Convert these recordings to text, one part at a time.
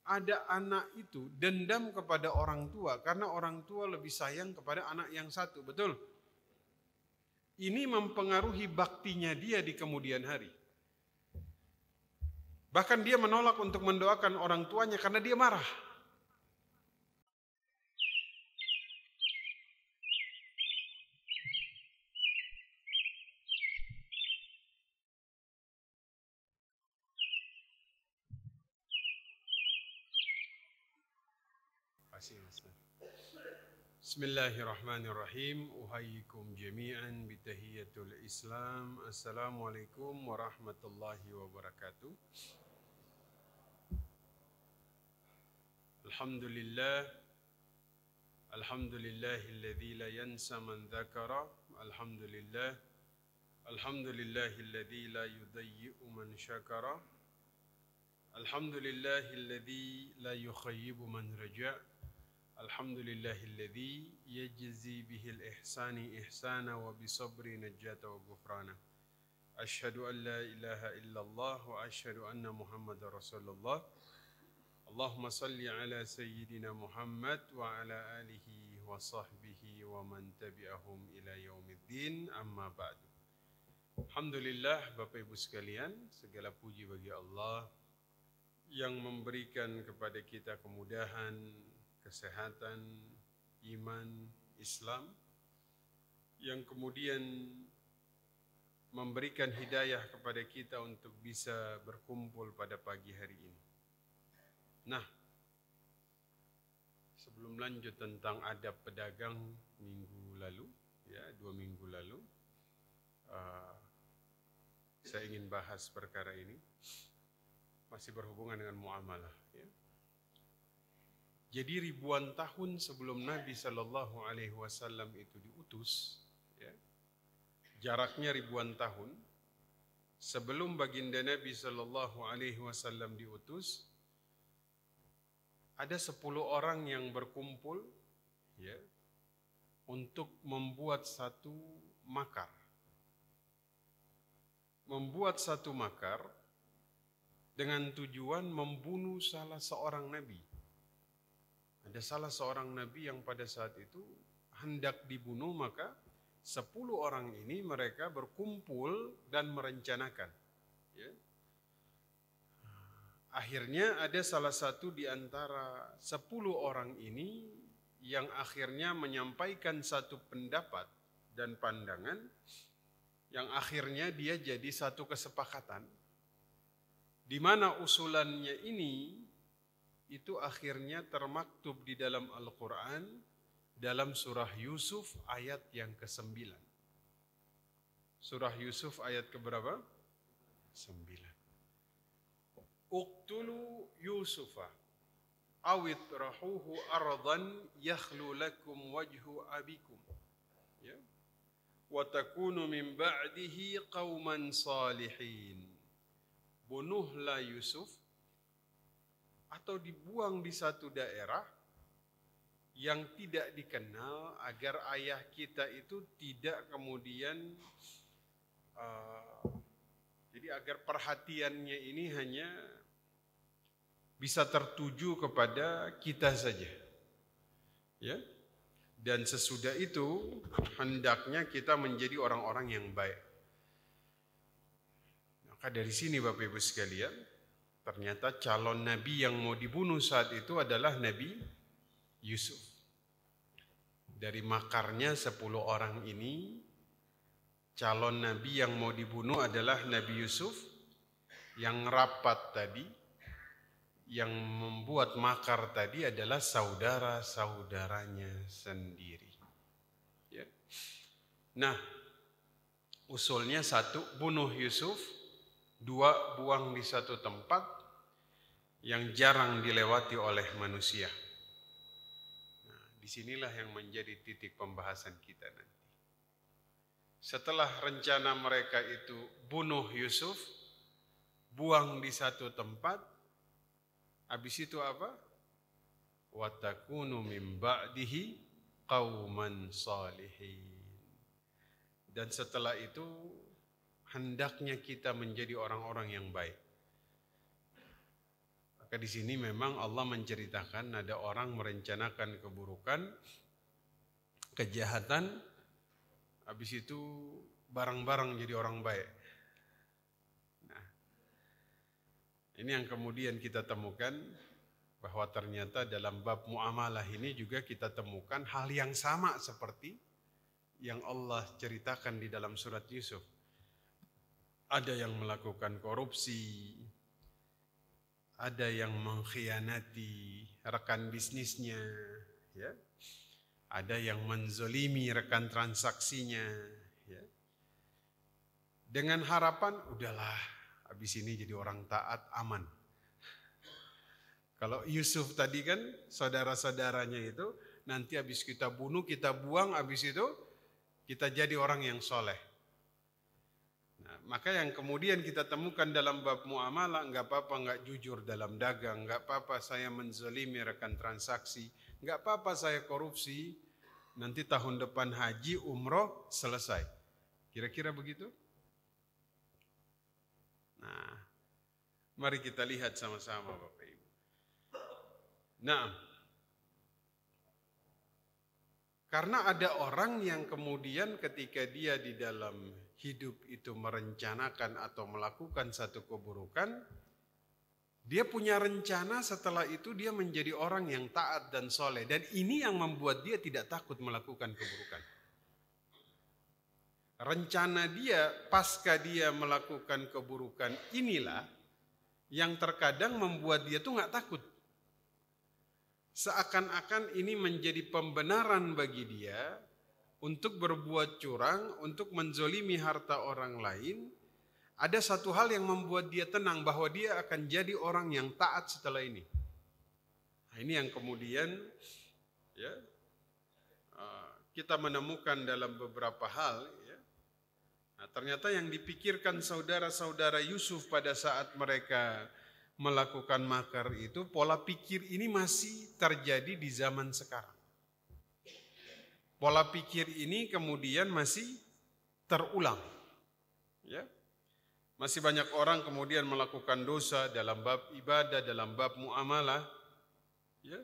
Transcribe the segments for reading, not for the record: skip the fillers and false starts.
ada anak itu dendam kepada orang tua karena orang tua lebih sayang kepada anak yang satu, betul? Ini mempengaruhi baktinya dia di kemudian hari. Bahkan dia menolak untuk mendoakan orang tuanya karena dia marah. Bismillahirrahmanirrahim. Uhayyikum jami'an bitahiyatul Islam. Assalamualaikum warahmatullahi wabarakatuh. Alhamdulillah. Alhamdulillahilladzi la yansa man dzakara. Alhamdulillah. Alhamdulillahilladzi la yudayyi'u man syakara. Alhamdulillahilladzi la yukhayyibu man raja'. Alhamdulillahilladzi yajzi bihil ihsani ihsana wa bisabri najata wa ghufrana. Asyhadu an la ilaha illallah wa asyhadu anna Muhammadar Rasulullah. Allahumma salli ala sayyidina Muhammad wa ala alihi wa sahbihi wa man tabi'ahum ila yaumiddin, amma ba'du. Alhamdulillah, Bapak Ibu sekalian, segala puji bagi Allah yang memberikan kepada kita kemudahan, kesehatan, iman, Islam, yang kemudian memberikan hidayah kepada kita untuk bisa berkumpul pada pagi hari ini. Nah, sebelum lanjut tentang adab pedagang minggu lalu, ya 2 minggu lalu, saya ingin bahas perkara ini, masih berhubungan dengan muamalah. Ya. Jadi ribuan tahun sebelum Nabi Shallallahu Alaihi Wasallam itu diutus, ya, jaraknya ribuan tahun sebelum baginda Nabi Shallallahu Alaihi Wasallam diutus, ada 10 orang yang berkumpul, ya, untuk membuat satu makar, dengan tujuan membunuh salah seorang nabi. Ada salah seorang nabi yang pada saat itu hendak dibunuh, maka 10 orang ini mereka berkumpul dan merencanakan. Ya. Akhirnya ada salah satu di antara 10 orang ini yang akhirnya menyampaikan satu pendapat dan pandangan yang akhirnya dia jadi satu kesepakatan, di mana usulannya ini itu akhirnya termaktub di dalam Al-Quran dalam surah Yusuf ayat yang ke-9. Surah Yusuf ayat keberapa? 9. Uqtulu Yusufa awit rahuhu ardan yakhlu lakum wajhu abikum, ya, wa takunu min ba'dihi qauman salihin. Bunuhlah Yusuf atau dibuang di satu daerah yang tidak dikenal, agar ayah kita itu tidak kemudian jadi agar perhatiannya ini hanya bisa tertuju kepada kita saja, ya. Dan sesudah itu hendaknya kita menjadi orang-orang yang baik. Maka dari sini Bapak Ibu sekalian, ternyata calon nabi yang mau dibunuh saat itu adalah Nabi Yusuf. Dari makarnya 10 orang ini, calon nabi yang mau dibunuh adalah Nabi Yusuf. Yang rapat tadi, yang membuat makar tadi adalah saudara-saudaranya sendiri. Ya. Nah, usulnya 1, bunuh Yusuf. 2, buang di satu tempat yang jarang dilewati oleh manusia. Nah, disinilah yang menjadi titik pembahasan kita nanti. Setelah rencana mereka itu bunuh Yusuf, buang di satu tempat, habis itu apa? Wa takunu min ba'dihi qauman salihin. Dan setelah itu hendaknya kita menjadi orang-orang yang baik. Maka di sini memang Allah menceritakan ada orang merencanakan keburukan, kejahatan, habis itu barang-barang jadi orang baik. Nah, ini yang kemudian kita temukan bahwa ternyata dalam bab muamalah ini juga kita temukan hal yang sama seperti yang Allah ceritakan di dalam surat Yusuf. Ada yang melakukan korupsi, ada yang mengkhianati rekan bisnisnya, ya. Ada yang menzolimi rekan transaksinya, ya. Dengan harapan, udahlah, habis ini jadi orang taat, aman. Kalau Yusuf tadi kan, saudara-saudaranya itu, nanti habis kita bunuh, kita buang, habis itu kita jadi orang yang soleh. Maka yang kemudian kita temukan dalam bab muamalah, enggak apa-apa enggak jujur dalam dagang, enggak apa-apa saya menzalimi rekan transaksi, enggak apa-apa saya korupsi, nanti tahun depan haji, umroh, selesai. Kira-kira begitu? Nah, mari kita lihat sama-sama Bapak Ibu. Nah, karena ada orang yang kemudian ketika dia di dalam hidup itu merencanakan atau melakukan satu keburukan, dia punya rencana setelah itu dia menjadi orang yang taat dan soleh. Dan ini yang membuat dia tidak takut melakukan keburukan. Rencana dia pasca dia melakukan keburukan inilah yang terkadang membuat dia tuh gak takut. Seakan-akan ini menjadi pembenaran bagi dia untuk berbuat curang, untuk menzolimi harta orang lain. Ada satu hal yang membuat dia tenang bahwa dia akan jadi orang yang taat setelah ini. Nah, ini yang kemudian ya, kita menemukan dalam beberapa hal. Ya. Nah, ternyata yang dipikirkan saudara-saudara Yusuf pada saat mereka melakukan makar itu, pola pikir ini masih terjadi di zaman sekarang. Pola pikir ini kemudian masih terulang. Ya. Masih banyak orang kemudian melakukan dosa dalam bab ibadah, dalam bab muamalah. Ya.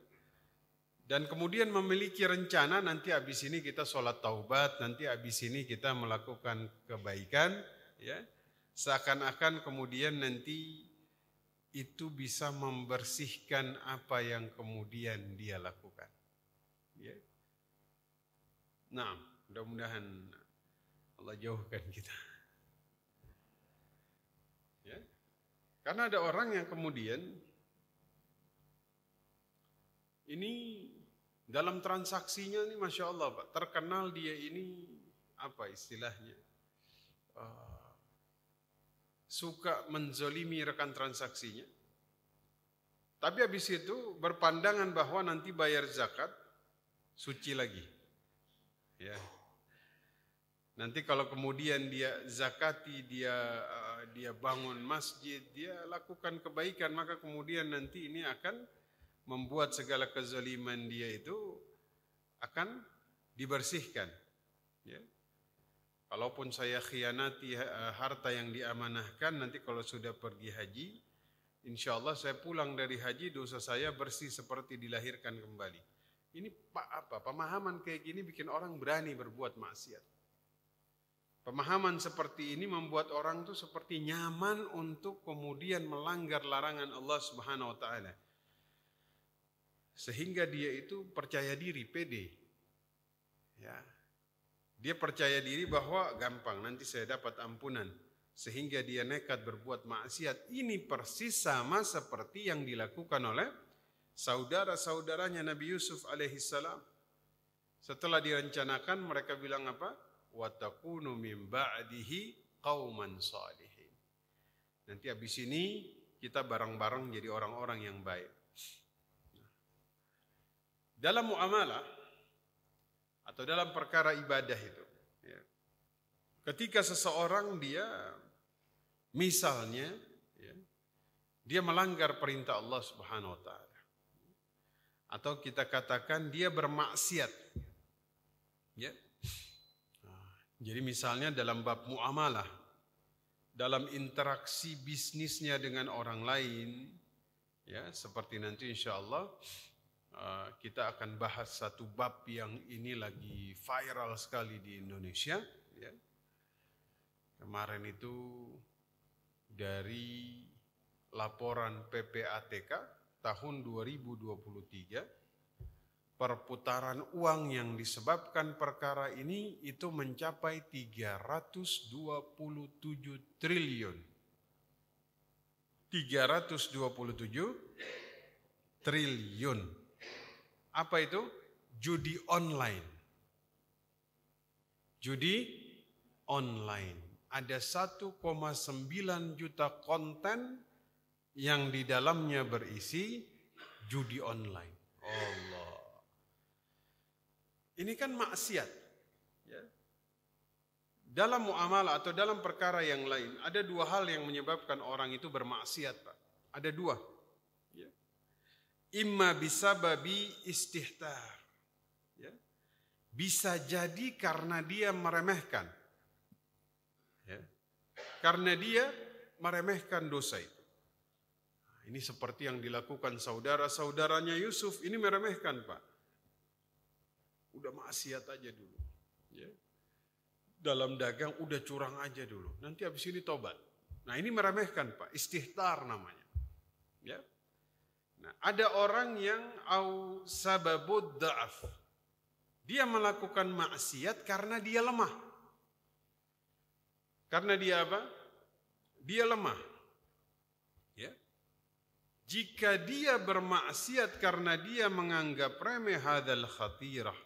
Dan kemudian memiliki rencana nanti habis ini kita sholat taubat, nanti habis ini kita melakukan kebaikan. Ya. Seakan-akan kemudian nanti itu bisa membersihkan apa yang kemudian dia lakukan. Ya. Nah, mudah-mudahan Allah jauhkan kita. Ya. Karena ada orang yang kemudian ini dalam transaksinya ini Masya Allah Pak, terkenal dia ini apa istilahnya, suka menzolimi rekan transaksinya. Tapi habis itu berpandangan bahwa nanti bayar zakat suci lagi. Ya. Nanti kalau kemudian dia zakati, dia bangun masjid, dia lakukan kebaikan, maka kemudian nanti ini akan membuat segala kezaliman dia itu akan dibersihkan. Ya. Kalaupun saya khianati harta yang diamanahkan, nanti kalau sudah pergi haji, insya Allah saya pulang dari haji, dosa saya bersih seperti dilahirkan kembali. Ini pemahaman kayak gini bikin orang berani berbuat maksiat. Pemahaman seperti ini membuat orang tuh seperti nyaman untuk kemudian melanggar larangan Allah Subhanahu wa taala. Sehingga dia itu percaya diri, pede. Ya. Dia percaya diri bahwa gampang nanti saya dapat ampunan. Sehingga dia nekat berbuat maksiat. Ini persis sama seperti yang dilakukan oleh saudara-saudaranya Nabi Yusuf alaihissalam. Setelah direncanakan mereka bilang apa? Watakunu min ba'dihi qauman salihin. Nanti habis ini kita bareng-bareng jadi orang-orang yang baik. Dalam muamalah atau dalam perkara ibadah itu, ya, ketika seseorang dia misalnya ya, dia melanggar perintah Allah Subhanahu wa taala, atau kita katakan dia bermaksiat, ya. Jadi misalnya dalam bab muamalah, dalam interaksi bisnisnya dengan orang lain, Ya, seperti nanti insya Allah kita akan bahas satu bab yang ini lagi viral sekali di Indonesia. Ya. Kemarin itu dari laporan PPATK tahun 2023, perputaran uang yang disebabkan perkara ini itu mencapai 327 triliun. 327 triliun. Apa itu? Judi online. Judi online. Ada 1,9 juta konten yang di dalamnya berisi judi online. Allah. Ini kan maksiat. Ya. Dalam muamalah atau dalam perkara yang lain, ada dua hal yang menyebabkan orang itu bermaksiat, Pak. Ada dua. Ya. Imma bisababi istihtar. Ya. Bisa jadi karena dia meremehkan. Ya. Karena dia meremehkan dosa itu. Ini seperti yang dilakukan saudara-saudaranya Yusuf. Ini meremehkan, Pak. Udah maksiat aja dulu. Ya. Dalam dagang udah curang aja dulu. Nanti habis ini tobat. Nah ini meremehkan, Pak. Istihtar namanya. Ya. Nah, ada orang yang au sababud da'af. Dia melakukan maksiat karena dia lemah. Karena dia apa? Dia lemah. Ya. Jika dia bermaksiat karena dia menganggap remeh hadzal khatirah,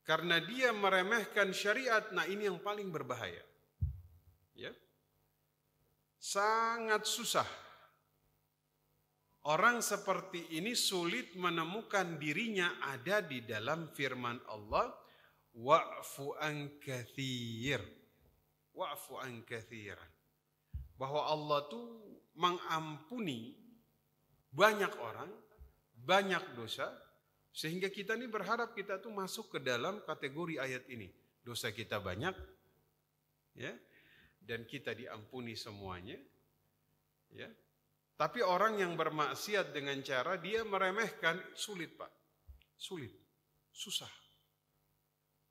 karena dia meremehkan syariat, nah ini yang paling berbahaya. Ya. Sangat susah. Orang seperti ini sulit menemukan dirinya ada di dalam firman Allah, wa'fu an katsir. Wa'fu an katsiran. Bahwa Allah tuh mengampuni banyak orang, banyak dosa, sehingga kita ini berharap kita tuh masuk ke dalam kategori ayat ini. Dosa kita banyak, ya, dan kita diampuni semuanya, ya. Tapi orang yang bermaksiat dengan cara dia meremehkan, sulit, Pak. Sulit, susah.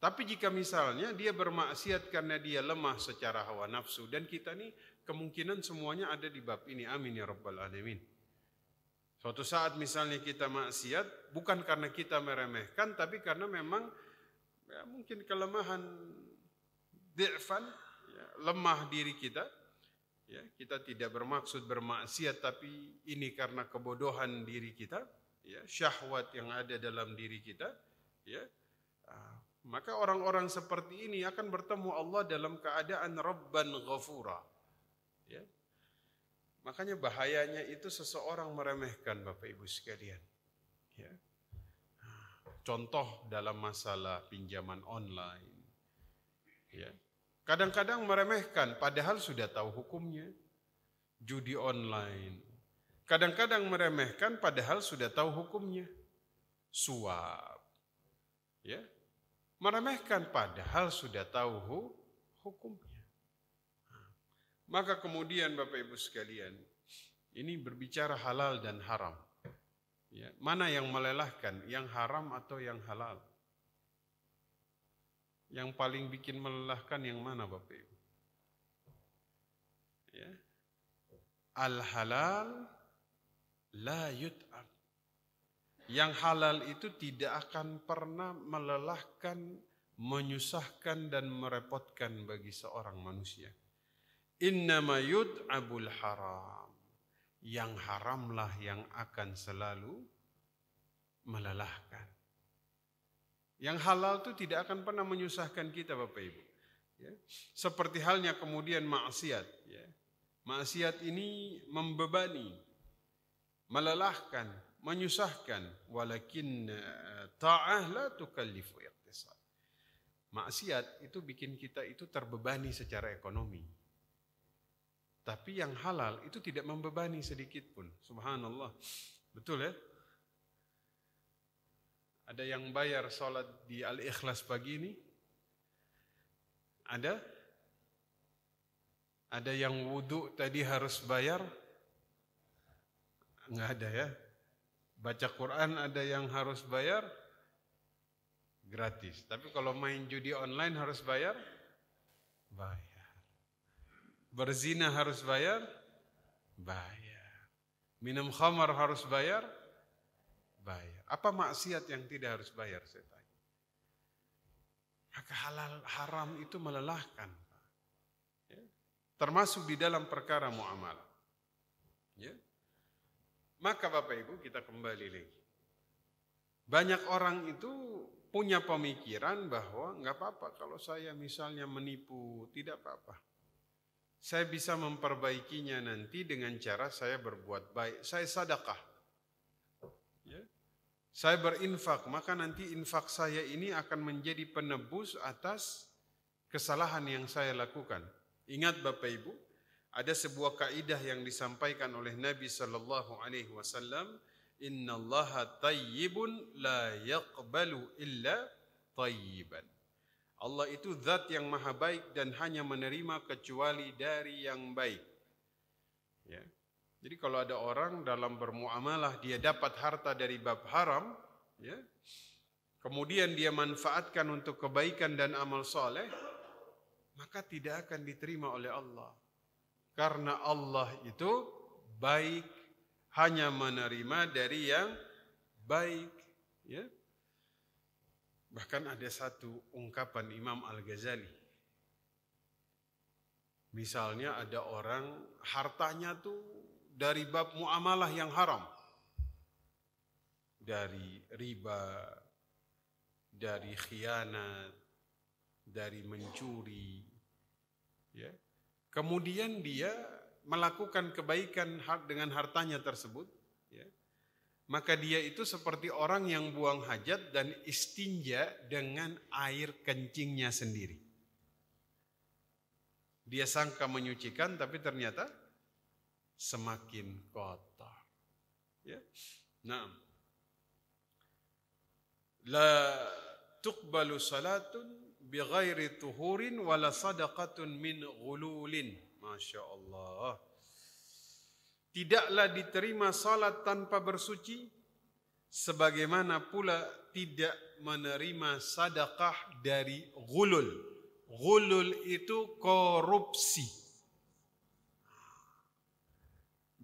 Tapi jika misalnya dia bermaksiat karena dia lemah secara hawa nafsu, dan kita nih kemungkinan semuanya ada di bab ini, amin ya rabbal alamin. Suatu saat misalnya kita maksiat, bukan karena kita meremehkan, tapi karena memang ya, mungkin kelemahan di'fan, ya, lemah diri kita. Ya, kita tidak bermaksud bermaksiat, tapi ini karena kebodohan diri kita, ya, syahwat yang ada dalam diri kita, ya. Maka orang-orang seperti ini akan bertemu Allah dalam keadaan Rabban Ghafura. Ya. Makanya bahayanya itu seseorang meremehkan, Bapak Ibu sekalian. Ya. Contoh dalam masalah pinjaman online. Ya. Kadang-kadang meremehkan, padahal sudah tahu hukumnya. Judi online. Kadang-kadang meremehkan, padahal sudah tahu hukumnya. Suap. Ya. Meremehkan, padahal sudah tahu hukumnya. Maka kemudian Bapak Ibu sekalian, ini berbicara halal dan haram. Ya. Mana yang melelahkan, yang haram atau yang halal? Yang paling bikin melelahkan yang mana, Bapak Ibu? Ya. Al-halal la yut'ab. Yang halal itu tidak akan pernah melelahkan, menyusahkan dan merepotkan bagi seorang manusia. Innama yut'abul haram. Yang haramlah yang akan selalu melelahkan. Yang halal itu tidak akan pernah menyusahkan kita, Bapak Ibu. Ya. Seperti halnya kemudian maksiat. Ya. Maksiat ini membebani, melelahkan, menyusahkan. Walakin ta'ah la tukallifu iqtisad. Maksiat itu bikin kita itu terbebani secara ekonomi. Tapi yang halal itu tidak membebani sedikit pun. Subhanallah. Betul ya? Ada yang bayar sholat di Al-Ikhlas pagi ini? Ada? Ada yang wudhu tadi harus bayar? Nggak ada ya. Baca Quran ada yang harus bayar? Gratis. Tapi kalau main judi online harus bayar? Bayar. Berzina harus bayar? Bayar. Minum khamar harus bayar? Bayar. Apa maksiat yang tidak harus bayar, saya tanya? Maka halal haram itu melelahkan. Ya. Termasuk di dalam perkara muamalah. Ya. Maka Bapak Ibu kita kembali lagi. Banyak orang itu punya pemikiran bahwa nggak apa-apa kalau saya misalnya menipu, tidak apa-apa. Saya bisa memperbaikinya nanti dengan cara saya berbuat baik. Saya sedekah. Ya. Saya berinfak, maka nanti infak saya ini akan menjadi penebus atas kesalahan yang saya lakukan. Ingat Bapak Ibu, ada sebuah kaidah yang disampaikan oleh Nabi sallallahu alaihi wasallam, innallaha tayyibun la yaqbalu illa tayyiban. Allah itu zat yang maha baik dan hanya menerima kecuali dari yang baik. Ya. Jadi kalau ada orang dalam bermuamalah dia dapat harta dari bab haram, ya, kemudian dia manfaatkan untuk kebaikan dan amal soleh, maka tidak akan diterima oleh Allah. Karena Allah itu baik, hanya menerima dari yang baik. Ya. Bahkan ada satu ungkapan Imam Al-Ghazali. Misalnya ada orang hartanya tuh dari bab muamalah yang haram. Dari riba, dari khianat, dari mencuri. Ya. Kemudian dia melakukan kebaikan dengan hartanya tersebut, ya, maka dia itu seperti orang yang buang hajat dan istinja dengan air kencingnya sendiri. Dia sangka menyucikan, tapi ternyata semakin kotor. Ya. Nah, la tuqbalu salatun bighairi tuhurin wala sadaqatun min ghululin. Masya Allah. Tidaklah diterima salat tanpa bersuci, sebagaimana pula tidak menerima sedekah dari ghulul. Ghulul itu korupsi.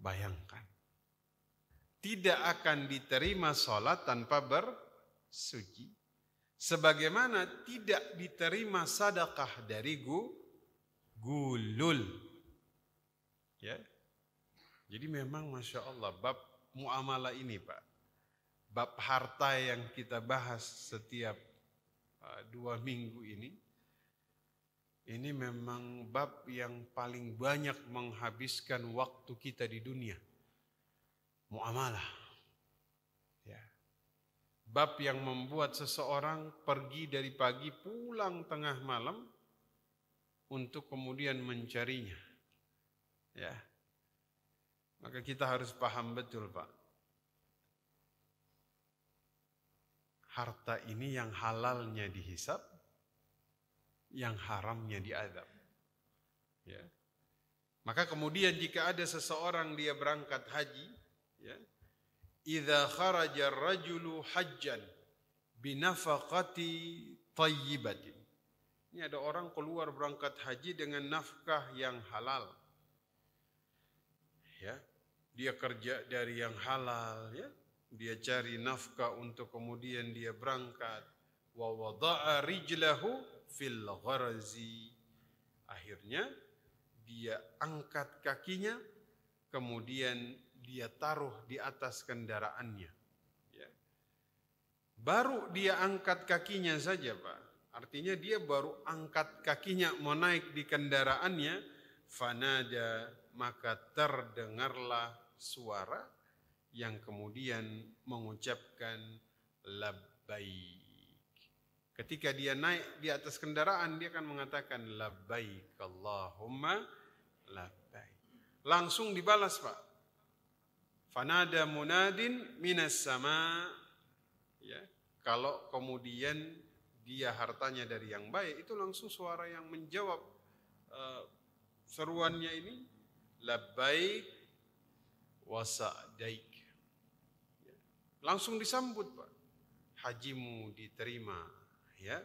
Bayangkan. Tidak akan diterima salat tanpa bersuci. Sebagaimana tidak diterima sedekah dari gulul. Ya. Jadi memang Masya Allah bab muamalah ini Pak. Bab harta yang kita bahas setiap 2 minggu ini memang bab yang paling banyak menghabiskan waktu kita di dunia. Muamalah. Ya. Bab yang membuat seseorang pergi dari pagi pulang tengah malam untuk kemudian mencarinya. Ya. Maka kita harus paham betul Pak. Harta ini yang halalnya dihisab, yang haramnya diazab. Ya. Maka kemudian jika ada seseorang dia berangkat haji, ya, idza kharaja ar-rajulu hajjan binafaqati thayyibatin. Ini ada orang keluar berangkat haji dengan nafkah yang halal. Ya, dia kerja dari yang halal, ya. Dia cari nafkah untuk kemudian dia berangkat. Wa wada'a rijlahu fil gharzi. Akhirnya dia angkat kakinya, kemudian dia taruh di atas kendaraannya. Ya. Baru dia angkat kakinya saja Pak. Artinya dia baru angkat kakinya mau naik di kendaraannya. Fanada, maka terdengarlah suara yang kemudian mengucapkan labbaik. Ketika dia naik di atas kendaraan, dia akan mengatakan labbaik Allahumma labbaik. Langsung dibalas Pak. Fanada munadin minas sama. Ya, kalau kemudian dia hartanya dari yang baik, itu langsung suara yang menjawab seruannya ini labbaik wa sa'daik. langsung disambut, Pak. Hajimu diterima, ya.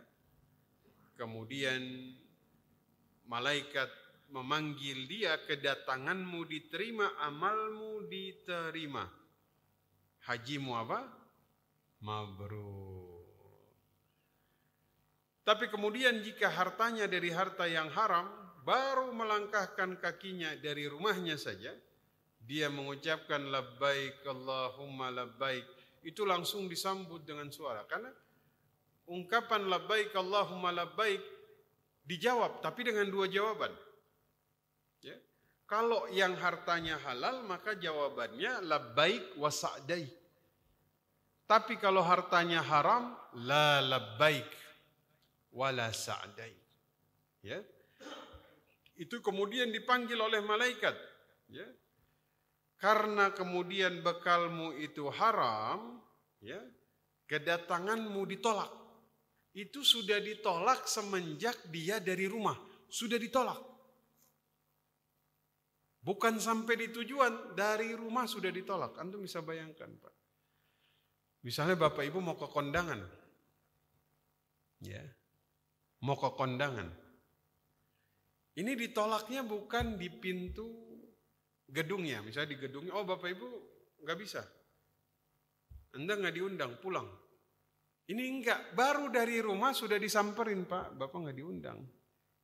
Kemudian malaikat memanggil dia, kedatanganmu diterima, amalmu diterima. Hajimu apa? Mabrur. Tapi kemudian jika hartanya dari harta yang haram, baru melangkahkan kakinya dari rumahnya saja, dia mengucapkan labbaik Allahumma labbaik, itu langsung disambut dengan suara. Karena ungkapan labbaik Allahumma labbaik dijawab, tapi dengan dua jawaban. Ya. Kalau yang hartanya halal, maka jawabannya labbaik wa sa'dai. Tapi kalau hartanya haram, la labbaik wala sa'dai. Ya. Itu kemudian dipanggil oleh malaikat. Ya. Karena kemudian bekalmu itu haram, ya, kedatanganmu ditolak. Itu sudah ditolak semenjak dia dari rumah. Sudah ditolak. Bukan sampai di tujuan, dari rumah sudah ditolak. Antum bisa bayangkan, Pak. Misalnya Bapak Ibu mau ke kondangan. Ya. Mau ke kondangan. Ini ditolaknya bukan di pintu gedungnya. Misalnya di gedungnya, oh Bapak Ibu nggak bisa. Anda nggak diundang, pulang. Ini enggak, baru dari rumah sudah disamperin, Pak, Bapak nggak diundang.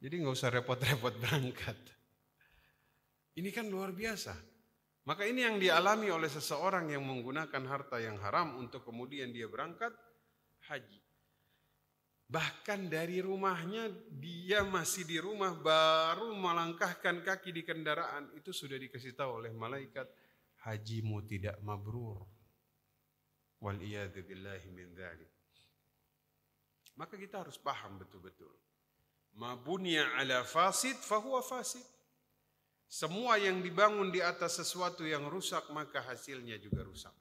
Jadi nggak usah repot-repot berangkat. Ini kan luar biasa. Maka ini yang dialami oleh seseorang yang menggunakan harta yang haram untuk kemudian dia berangkat haji. Bahkan dari rumahnya, dia masih di rumah, baru melangkahkan kaki di kendaraan, itu sudah dikasih tahu oleh malaikat, hajimu tidak mabrur. Wal'iyadzu billahi min dzalik. Maka kita harus paham betul-betul. Ma bunya ala fasid fahuwa fasid. Semua yang dibangun di atas sesuatu yang rusak, maka hasilnya juga rusak.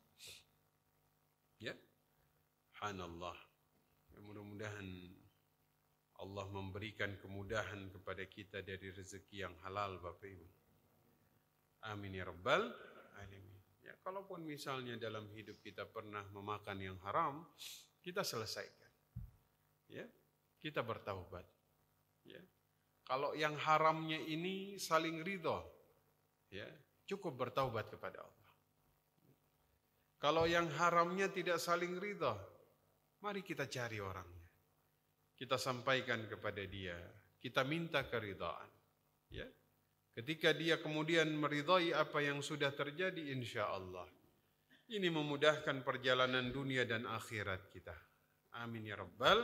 Ya. Subhanallah. Mudah-mudahan Allah memberikan kemudahan kepada kita dari rezeki yang halal, Bapak Ibu. Amin ya rabbal alamin. Ya, kalaupun misalnya dalam hidup kita pernah memakan yang haram, kita selesaikan. Ya, kita bertaubat. Ya. Kalau yang haramnya ini saling ridho, ya, cukup bertaubat kepada Allah. Kalau yang haramnya tidak saling ridho, mari kita cari orangnya. Kita sampaikan kepada dia. Kita minta keridhaan. Ya. Ketika dia kemudian meridhai apa yang sudah terjadi, insya Allah. Ini memudahkan perjalanan dunia dan akhirat kita. Amin ya rabbal.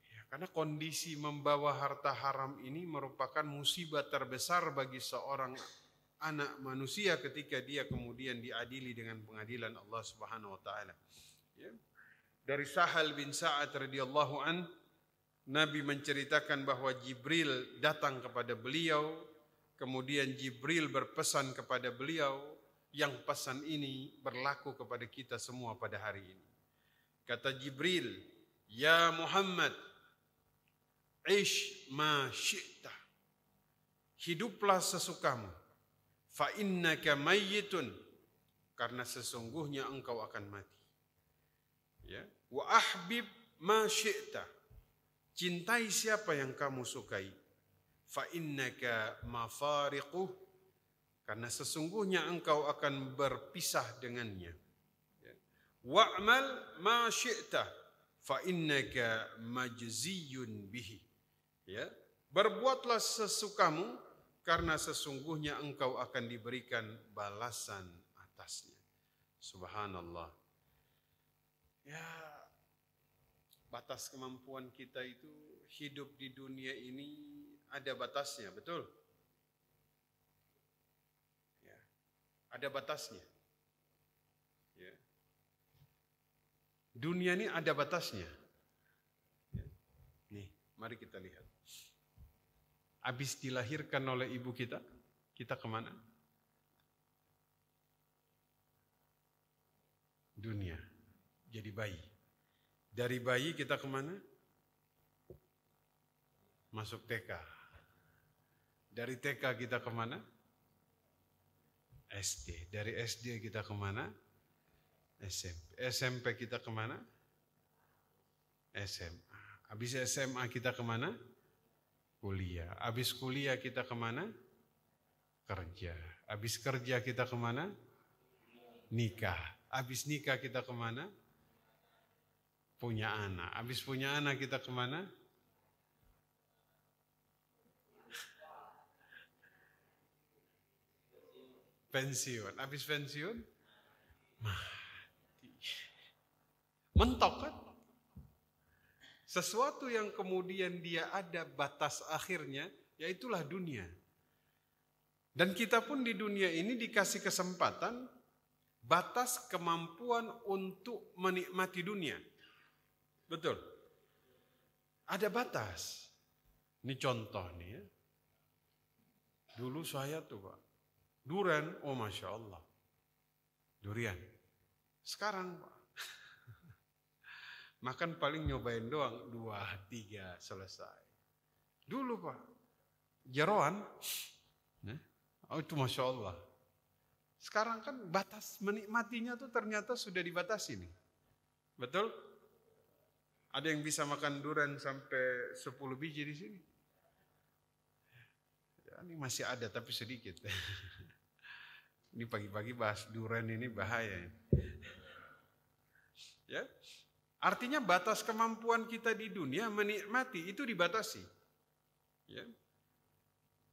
Ya, karena kondisi membawa harta haram ini merupakan musibah terbesar bagi seorang anak manusia ketika dia kemudian diadili dengan pengadilan Allah Subhanahu wa taala. Ya. Dari Sahal bin Sa'ad radhiyallahu an, Nabi menceritakan bahwa Jibril datang kepada beliau, kemudian Jibril berpesan kepada beliau, yang pesan ini berlaku kepada kita semua pada hari ini. Kata Jibril, "Ya Muhammad, ish ma syi'ta." Hiduplah sesukamu. Fa innaka mayyitun, karena sesungguhnya engkau akan mati. Ya, wa ahbib ma syi'ta. Cintai siapa yang kamu sukai. Fa innaka mafariquh, karena sesungguhnya engkau akan berpisah dengannya. Ya. Wa'mal ma syi'ta fa innaka majziyun bihi. Ya, berbuatlah sesukamu karena sesungguhnya engkau akan diberikan balasan atasnya. Subhanallah. Ya, batas kemampuan kita itu hidup di dunia ini ada batasnya, betul? Ya, ada batasnya. Ya. Dunia ini ada batasnya. Ya. Nih, mari kita lihat. Habis dilahirkan oleh ibu kita kemana? Dunia. Jadi bayi. Dari bayi kita kemana? Masuk TK. Dari TK kita kemana? SD. Dari SD kita kemana? SMP kita kemana? SMA. Habis SMA kita kemana? Kuliah. Habis kuliah kita kemana? Kerja. Habis kerja kita kemana? Nikah. Habis nikah kita kemana? Punya anak. Habis punya anak kita kemana? Pensiun. Habis pensiun? Mati. Mentok kan? Sesuatu yang kemudian dia ada batas akhirnya, yaitulah dunia. Dan kita pun di dunia ini dikasih kesempatan, batas kemampuan untuk menikmati dunia. Betul? Ada batas. Ini contoh nih ya. Dulu saya tuh Pak, durian, oh Masya Allah. Durian. Sekarang Pak, makan paling nyobain doang, 2, 3, selesai. Dulu Pak, jeroan, oh itu Masya Allah. Sekarang kan batas menikmatinya tuh ternyata sudah dibatasi nih. Betul? Ada yang bisa makan durian sampai 10 biji di sini? Ya, ini masih ada tapi sedikit. Ini pagi-pagi bahas durian ini bahaya. Ya, artinya batas kemampuan kita di dunia menikmati itu dibatasi. Ya.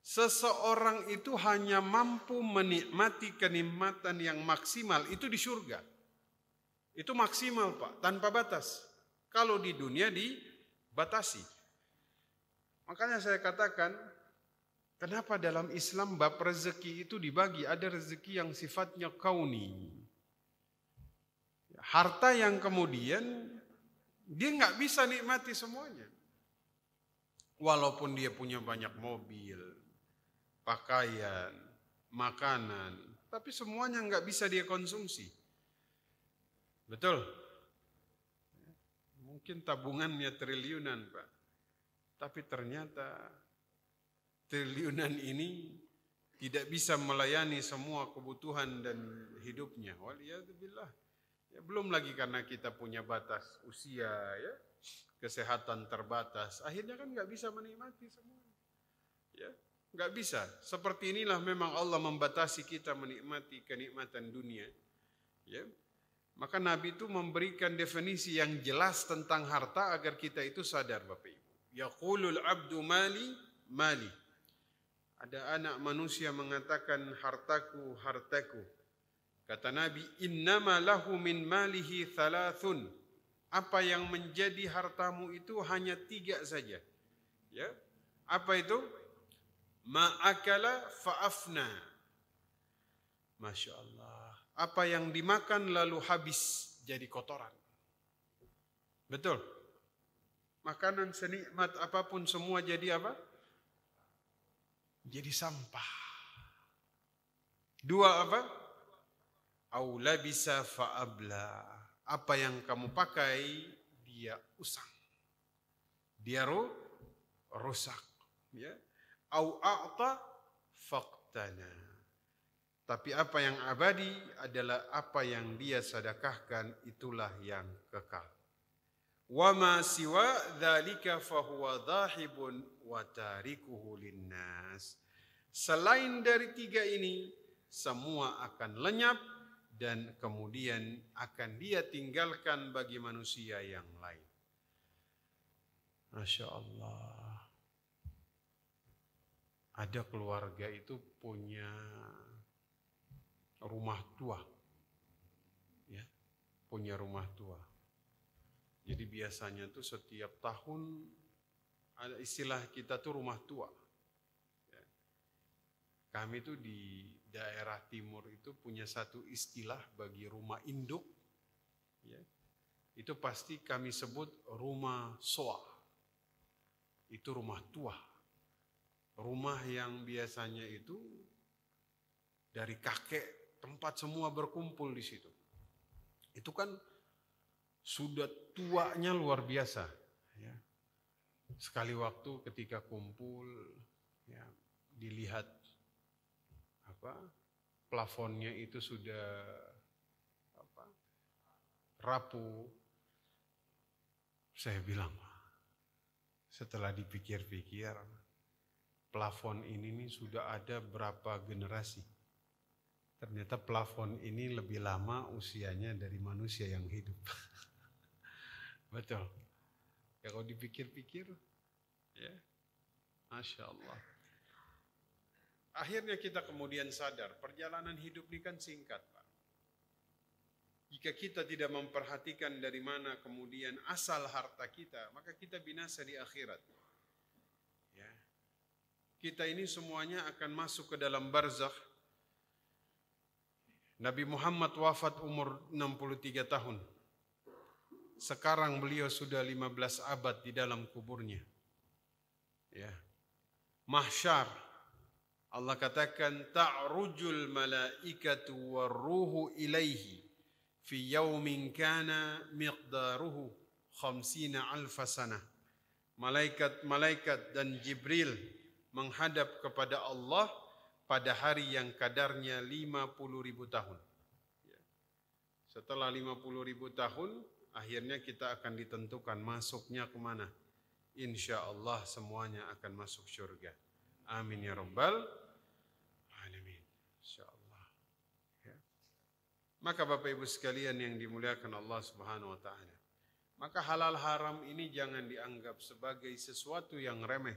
Seseorang itu hanya mampu menikmati kenikmatan yang maksimal itu di surga. Itu maksimal Pak, tanpa batas. Kalau di dunia dibatasi. Makanya saya katakan, kenapa dalam Islam bab rezeki itu dibagi? Ada rezeki yang sifatnya kauni. Harta yang kemudian dia nggak bisa nikmati semuanya. Walaupun dia punya banyak mobil, pakaian, makanan, tapi semuanya nggak bisa dia konsumsi. Betul? Mungkin tabungannya triliunan Pak, tapi ternyata triliunan ini tidak bisa melayani semua kebutuhan dan hidupnya. Waliyadzubillah. Ya, belum lagi karena kita punya batas usia, ya, kesehatan terbatas, akhirnya kan nggak bisa menikmati semuanya. Ya, nggak bisa. Seperti inilah memang Allah membatasi kita menikmati kenikmatan dunia. Ya, maka Nabi itu memberikan definisi yang jelas tentang harta agar kita itu sadar Bapak Ibu. Yaqulul abdu mali mali. Ada anak manusia mengatakan hartaku hartaku. Kata Nabi, innama lahu min malihi thalathun. Apa yang menjadi hartamu itu hanya 3 saja. Ya. Apa itu? Ma'akala fa'afna. Masya Allah. Apa yang dimakan lalu habis jadi kotoran. Betul. Makanan senikmat apapun semua jadi apa? Jadi sampah. 2 apa? Au labisa fa'abla. Apa yang kamu pakai dia usang. Dia rusak, ya. Au a'ta faqtana. Tapi apa yang abadi adalah apa yang dia sedekahkan, itulah yang kekal. Wa ma siwa dzalika fahuwa dhahibun wa tarikuhu linnas. Selain dari 3 ini, semua akan lenyap dan kemudian akan dia tinggalkan bagi manusia yang lain. Masya Allah. Ada keluarga itu punya rumah tua. Ya, punya rumah tua. Jadi biasanya tuh setiap tahun ada istilah kita tuh rumah tua. Ya. Kami tuh di daerah timur itu punya satu istilah bagi rumah induk. Ya. Itu pasti kami sebut rumah soa. Itu rumah tua. Rumah yang biasanya itu dari kakek, tempat semua berkumpul di situ. Itu kan sudah tuanya luar biasa. Ya. Sekali waktu ketika kumpul, ya, dilihat plafonnya itu sudah rapuh. Saya bilang, setelah dipikir-pikir, plafon ini nih sudah ada berapa generasi. Ternyata plafon ini lebih lama usianya dari manusia yang hidup. Betul. Ya kalau dipikir-pikir, ya, Masya Allah. Akhirnya kita kemudian sadar, perjalanan hidup ini kan singkat, Pak. Jika kita tidak memperhatikan dari mana kemudian asal harta kita, maka kita binasa di akhirat. Ya. Kita ini semuanya akan masuk ke dalam barzakh. Nabi Muhammad wafat umur 63 tahun. Sekarang beliau sudah 15 abad di dalam kuburnya. Ya. Mahsyar. Allah katakan ta'rujul malaikatu warruhu ilaihi fi yaumin kana miqdaruhu 50 alf sanah. Malaikat-malaikat dan Jibril menghadap kepada Allah pada hari yang kadarnya 50.000 tahun. Setelah 50.000 tahun, akhirnya kita akan ditentukan masuknya kemana. Insya Allah semuanya akan masuk surga. Amin ya rabbal alamin. Insya Allah. Ya. Maka Bapak Ibu sekalian yang dimuliakan Allah Subhanahu wa taala, maka halal haram ini jangan dianggap sebagai sesuatu yang remeh.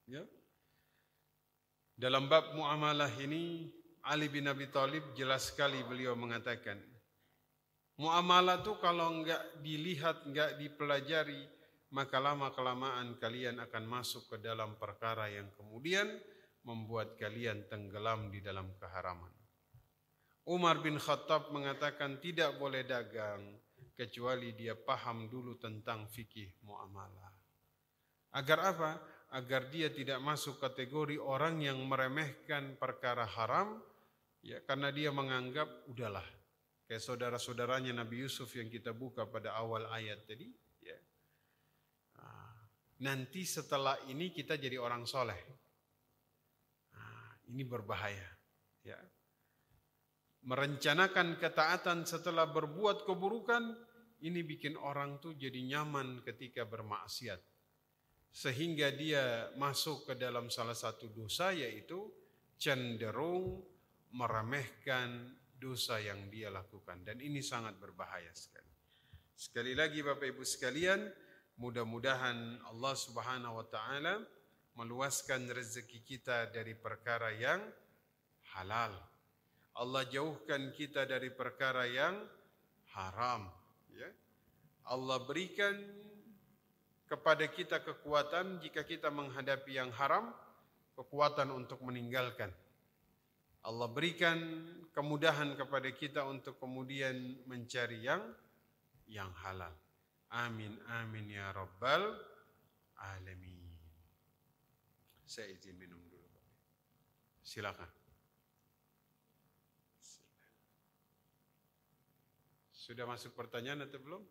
Ya. Dalam bab muamalah ini Ali bin Abi Thalib jelas sekali beliau mengatakan, muamalah itu kalau enggak dilihat, enggak dipelajari, maka lama-kelamaan kalian akan masuk ke dalam perkara yang kemudian membuat kalian tenggelam di dalam keharaman. Umar bin Khattab mengatakan tidak boleh dagang kecuali dia paham dulu tentang fikih muamalah. Agar apa? Agar dia tidak masuk kategori orang yang meremehkan perkara haram, ya, karena dia menganggap udahlah, kayak saudara-saudaranya Nabi Yusuf yang kita buka pada awal ayat tadi, ya. Nanti setelah ini kita jadi orang soleh. Ini berbahaya. Ya. Merencanakan ketaatan setelah berbuat keburukan, ini bikin orang tuh jadi nyaman ketika bermaksiat. Sehingga dia masuk ke dalam salah satu dosa, yaitu cenderung meremehkan dosa yang dia lakukan. Dan ini sangat berbahaya sekali. Sekali lagi Bapak Ibu sekalian, mudah-mudahan Allah Subhanahu wa taala meluaskan rezeki kita dari perkara yang halal. Allah jauhkan kita dari perkara yang haram, ya. Allah berikan kepada kita kekuatan jika kita menghadapi yang haram, kekuatan untuk meninggalkan. Allah berikan kemudahan kepada kita untuk kemudian mencari yang halal. Amin, amin ya rabbal alamin. Saya izin minum dulu. Silakan. Sudah masuk pertanyaan atau belum?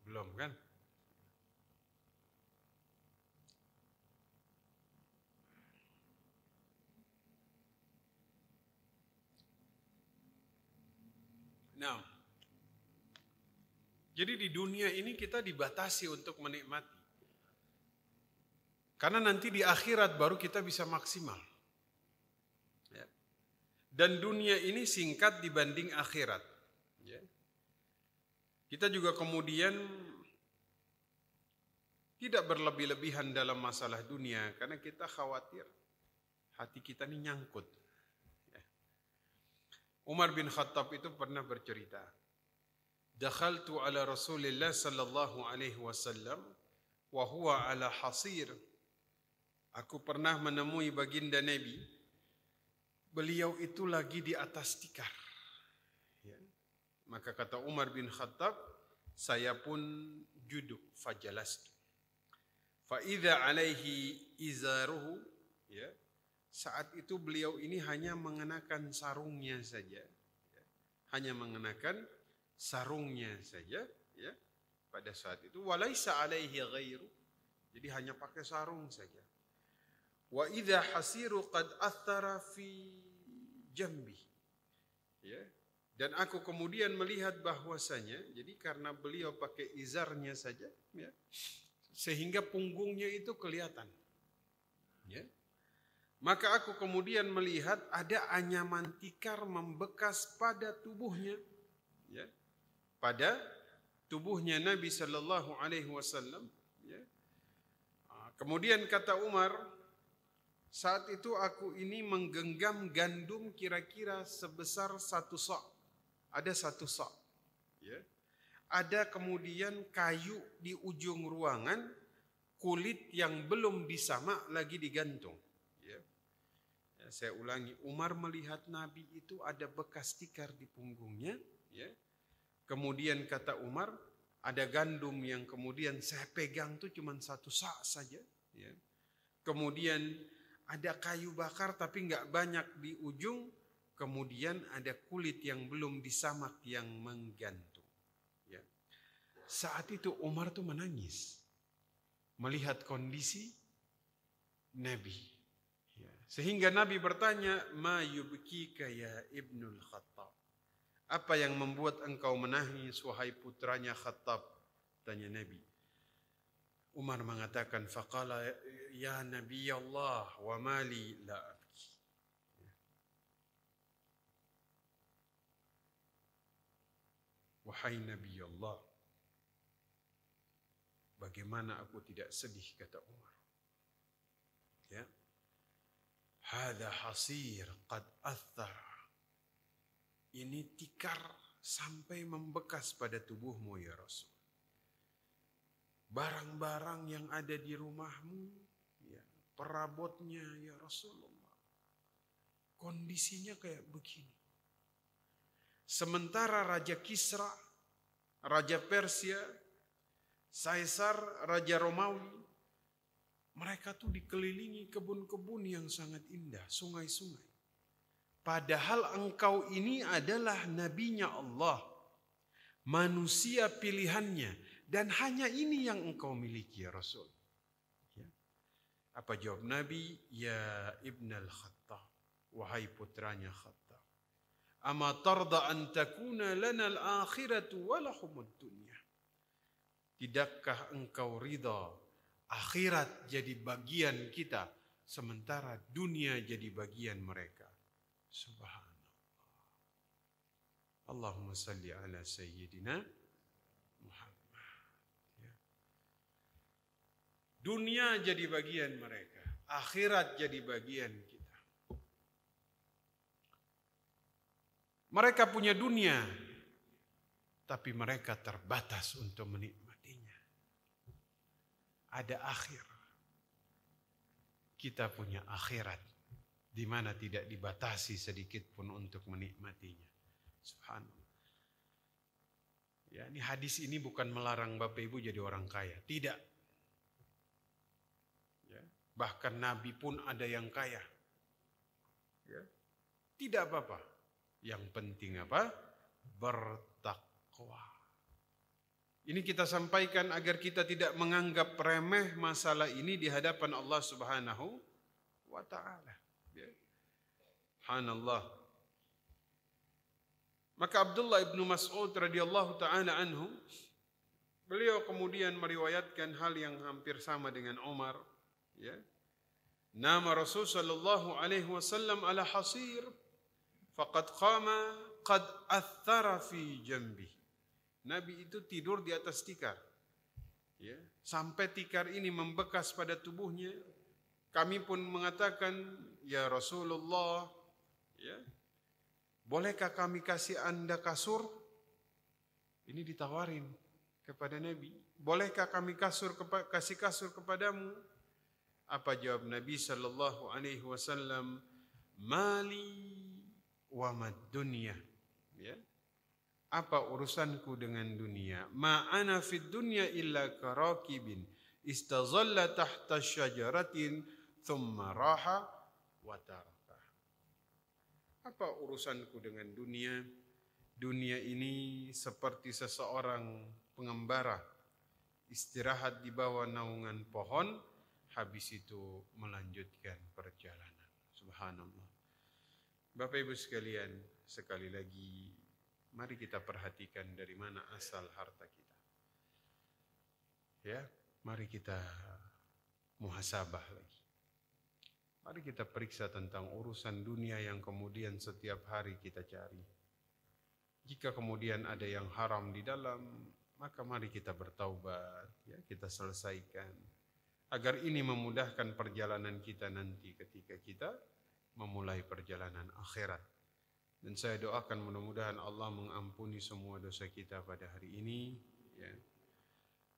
Belum kan? Nah, jadi di dunia ini kita dibatasi untuk menikmati. Karena nanti di akhirat baru kita bisa maksimal. Ya. Dan dunia ini singkat dibanding akhirat. Ya. Kita juga kemudian tidak berlebih-lebihan dalam masalah dunia. Karena kita khawatir hati kita ini nyangkut. Ya. Umar bin Khattab itu pernah bercerita. Dakhaltu ala Rasulillah sallallahu alaihi wasallam wa huwa ala hasir. Aku pernah menemui baginda Nabi. Beliau itu lagi di atas tikar. Ya. Maka kata Umar bin Khattab, saya pun duduk fajalastu. Fa idza alaihi izaruhu, ya. Saat itu beliau ini hanya mengenakan sarungnya saja. Ya. Hanya mengenakan sarungnya saja, ya. Pada saat itu walaisa alaihi ghairu. Jadi hanya pakai sarung saja. Wa idza hasiru qad athara fi jambi. Ya. Dan aku kemudian melihat bahwasanya, jadi karena beliau pakai izarnya saja, ya, sehingga punggungnya itu kelihatan. Ya. Maka aku kemudian melihat ada anyaman tikar membekas pada tubuhnya, ya, pada tubuhnya Nabi Sallallahu Alaihi Wasallam. Ya. Kemudian kata Umar, saat itu aku ini menggenggam gandum kira-kira sebesar 1 sa'. Ada 1 sa'. Ya. Ada kemudian kayu di ujung ruangan, kulit yang belum disamak lagi digantung. Ya. Ya, saya ulangi, Umar melihat Nabi itu ada bekas tikar di punggungnya. Ya. Kemudian kata Umar, ada gandum yang kemudian saya pegang itu cuma 1 sa' saja. Ya. Kemudian ada kayu bakar tapi nggak banyak di ujung. Kemudian ada kulit yang belum disamak yang menggantung. Ya. Saat itu Umar tuh menangis melihat kondisi Nabi. Ya. Sehingga Nabi bertanya, ma yubkika ya Ibnul Khattab. Apa yang membuat engkau menangis wahai putranya Khattab? Tanya Nabi. Umar mengatakan, faqala ya Nabi Allah wa mali la abki. Wahai Nabi Allah, bagaimana aku tidak sedih, kata Umar. Ya. Hadza hasir qad athar. Ini tikar sampai membekas pada tubuhmu ya Rasul. Barang-barang yang ada di rumahmu, ya, perabotnya ya Rasulullah, kondisinya kayak begini. Sementara Raja Kisra, Raja Persia, Kaisar, Raja Romawi, mereka tuh dikelilingi kebun-kebun yang sangat indah, sungai-sungai. Padahal engkau ini adalah nabinya Allah, manusia pilihannya. Dan hanya ini yang engkau miliki ya Rasul. Ya. Apa jawab Nabi? Ya Ibnal Khattab, wahai putranya Khattab. Ama tarda an takuna lana al-akhiratu wa lahumud dunya. Tidakkah engkau ridha akhirat jadi bagian kita, sementara dunia jadi bagian mereka? Subhanallah. Allahumma salli ala sayyidina Muhammad. Dunia jadi bagian mereka, akhirat jadi bagian kita. Mereka punya dunia, tapi mereka terbatas untuk menikmatinya. Ada akhir. Kita punya akhirat, di mana tidak dibatasi sedikit pun untuk menikmatinya. Subhanallah. Ya, ini hadis ini bukan melarang Bapak Ibu jadi orang kaya, tidak. Bahkan Nabi pun ada yang kaya. Ya. Tidak apa-apa. Yang penting apa? Bertakwa. Ini kita sampaikan agar kita tidak menganggap remeh masalah ini di hadapan Allah Subhanahu wa ta'ala. Ya. Subhanallah. Maka Abdullah ibnu Mas'ud radhiyallahu ta'ala anhu, beliau kemudian meriwayatkan hal yang hampir sama dengan Umar. Ya. Nama Rasul sallallahu alaihi wasallam ala hasir faqad qama qad athara fi jambi. Nabi itu tidur di atas tikar. Ya, sampai tikar ini membekas pada tubuhnya. Kami pun mengatakan, ya Rasulullah, ya, bolehkah kami kasih Anda kasur? Ini ditawarin kepada Nabi. Bolehkah kami kasih kasur kepadamu? Apa jawab Nabi sallallahu alaihi wasallam? Mali wa mad dunya. Ya. Apa urusanku dengan dunia? Ma ana fid dunya illa karakibin istazalla tahta syajaratin thumma raha wa taraka. Apa urusanku dengan dunia? Dunia ini seperti seseorang pengembara istirahat di bawah naungan pohon, habis itu melanjutkan perjalanan. Subhanallah. Bapak Ibu sekalian, sekali lagi mari kita perhatikan dari mana asal harta kita. Ya, mari kita muhasabah lagi. Mari kita periksa tentang urusan dunia yang kemudian setiap hari kita cari. Jika kemudian ada yang haram di dalam, maka mari kita bertaubat, ya, kita selesaikan. Agar ini memudahkan perjalanan kita nanti ketika kita memulai perjalanan akhirat. Dan saya doakan mudah-mudahan Allah mengampuni semua dosa kita pada hari ini, ya.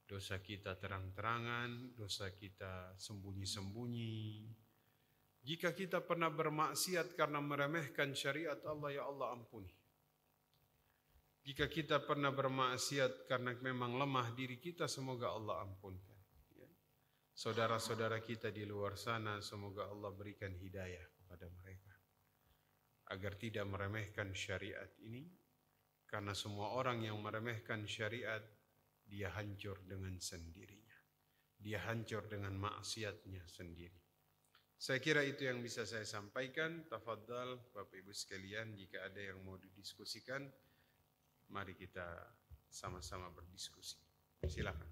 Dosa kita terang-terangan, dosa kita sembunyi-sembunyi. Jika kita pernah bermaksiat karena meremehkan syariat Allah, ya Allah ampuni. Jika kita pernah bermaksiat karena memang lemah diri kita, semoga Allah ampunkan. Ya. Saudara-saudara kita di luar sana, semoga Allah berikan hidayah kepada mereka. Agar tidak meremehkan syariat ini, karena semua orang yang meremehkan syariat, dia hancur dengan sendirinya. Dia hancur dengan maksiatnya sendiri. Saya kira itu yang bisa saya sampaikan. Tafadhal Bapak Ibu sekalian, jika ada yang mau didiskusikan, mari kita sama-sama berdiskusi. Silakan.